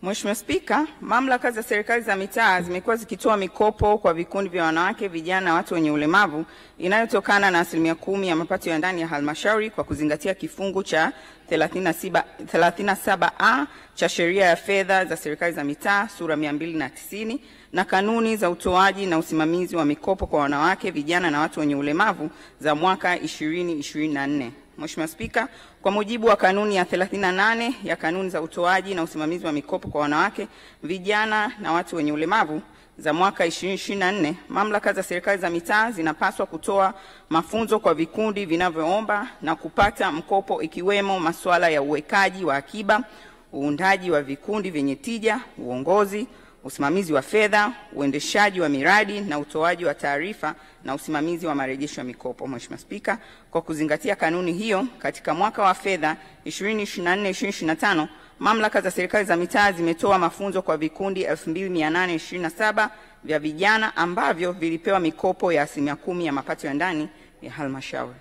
Mheshimiwa Spika, mamlaka za serikali za mitaa zimekuwa zikitoa mikopo kwa vikundi vya wanawake, vijana na watu wenye ulemavu inayotokana na 10% ya mapato ya ndani ya halmashauri kwa kuzingatia kifungu cha 37A cha Sheria ya Fedha za Serikali za Mitaa sura 290 na kanuni za utoaji na usimamizi wa mikopo kwa wanawake, vijana na watu wenye ulemavu za mwaka 2024. Mheshimiwa Spika, kwa mujibu wa kanuni ya 38 ya kanuni za utoaji na usimamizi wa mikopo kwa wanawake, vijana na watu wenye ulemavu za mwaka 2024, mamlaka za serikali za mitaa zinapaswa kutoa mafunzo kwa vikundi vinavyoomba na kupata mkopo, ikiwemo masuala ya uwekaji wa akiba, uundaji wa vikundi vyenye tija, uongozi, usimamizi wa fedha, uendeshaji wa miradi na utoaji wa taarifa na usimamizi wa marejesho ya mikopo. Mheshimiwa Spika, kwa kuzingatia kanuni hiyo, katika mwaka wa fedha 2024-2025, mamlaka za serikali za mitaa zimetoa mafunzo kwa vikundi 2827 vya vijana ambavyo vilipewa mikopo ya 10% ya mapato ya ndani ya halmashauri.